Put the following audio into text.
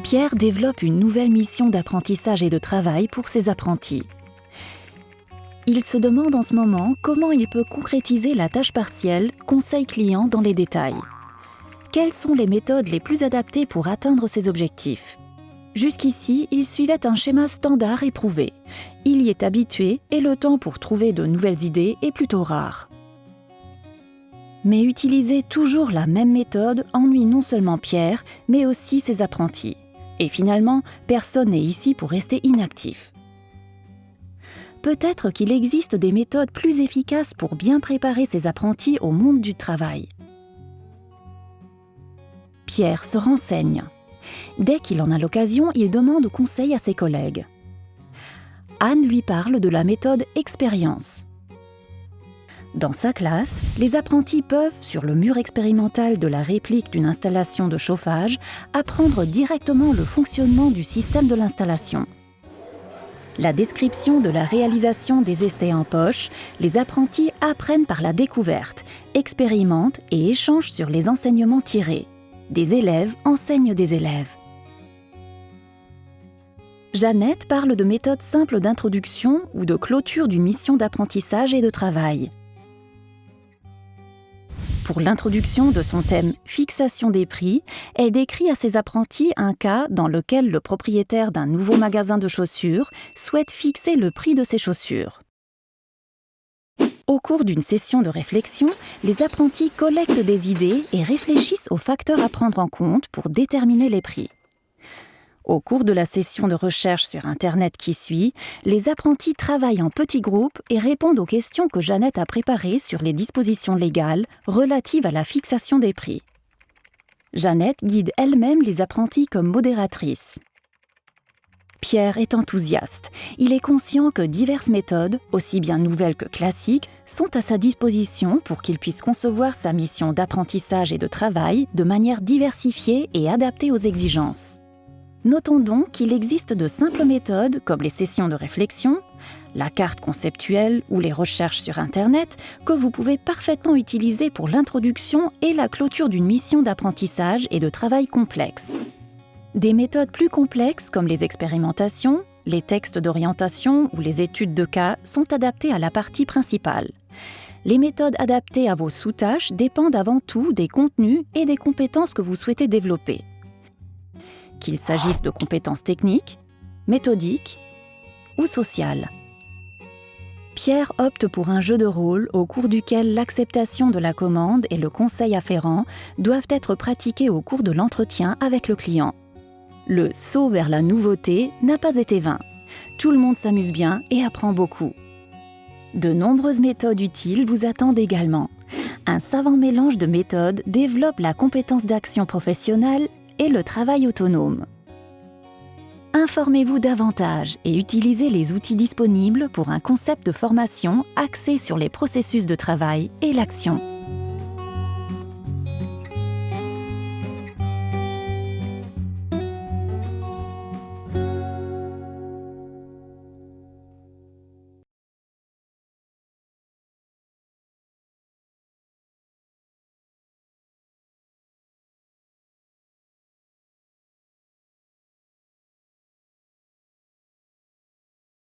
Pierre développe une nouvelle mission d'apprentissage et de travail pour ses apprentis. Il se demande en ce moment comment il peut concrétiser la tâche partielle conseil client dans les détails. Quelles sont les méthodes les plus adaptées pour atteindre ses objectifs ? Jusqu'ici, il suivait un schéma standard éprouvé. Il y est habitué et le temps pour trouver de nouvelles idées est plutôt rare. Mais utiliser toujours la même méthode ennuie non seulement Pierre, mais aussi ses apprentis. Et finalement, personne n'est ici pour rester inactif. Peut-être qu'il existe des méthodes plus efficaces pour bien préparer ses apprentis au monde du travail. Pierre se renseigne. Dès qu'il en a l'occasion, il demande conseil à ses collègues. Anne lui parle de la méthode expérience. Dans sa classe, les apprentis peuvent, sur le mur expérimental de la réplique d'une installation de chauffage, apprendre directement le fonctionnement du système de l'installation. La description de la réalisation des essais en poche, les apprentis apprennent par la découverte, expérimentent et échangent sur les enseignements tirés. Des élèves enseignent des élèves. Jeannette parle de méthodes simples d'introduction ou de clôture d'une mission d'apprentissage et de travail. Pour l'introduction de son thème « Fixation des prix », elle décrit à ses apprentis un cas dans lequel le propriétaire d'un nouveau magasin de chaussures souhaite fixer le prix de ses chaussures. Au cours d'une session de réflexion, les apprentis collectent des idées et réfléchissent aux facteurs à prendre en compte pour déterminer les prix. Au cours de la session de recherche sur Internet qui suit, les apprentis travaillent en petits groupes et répondent aux questions que Jeannette a préparées sur les dispositions légales relatives à la fixation des prix. Jeannette guide elle-même les apprentis comme modératrice. Pierre est enthousiaste. Il est conscient que diverses méthodes, aussi bien nouvelles que classiques, sont à sa disposition pour qu'il puisse concevoir sa mission d'apprentissage et de travail de manière diversifiée et adaptée aux exigences. Notons donc qu'il existe de simples méthodes comme les sessions de réflexion, la carte conceptuelle ou les recherches sur Internet que vous pouvez parfaitement utiliser pour l'introduction et la clôture d'une mission d'apprentissage et de travail complexe. Des méthodes plus complexes comme les expérimentations, les textes d'orientation ou les études de cas sont adaptées à la partie principale. Les méthodes adaptées à vos sous-tâches dépendent avant tout des contenus et des compétences que vous souhaitez développer. Qu'il s'agisse de compétences techniques, méthodiques ou sociales. Pierre opte pour un jeu de rôle au cours duquel l'acceptation de la commande et le conseil afférent doivent être pratiqués au cours de l'entretien avec le client. Le saut vers la nouveauté n'a pas été vain. Tout le monde s'amuse bien et apprend beaucoup. De nombreuses méthodes utiles vous attendent également. Un savant mélange de méthodes développe la compétence d'action professionnelle et le travail autonome. Informez-vous davantage et utilisez les outils disponibles pour un concept de formation axé sur les processus de travail et l'action.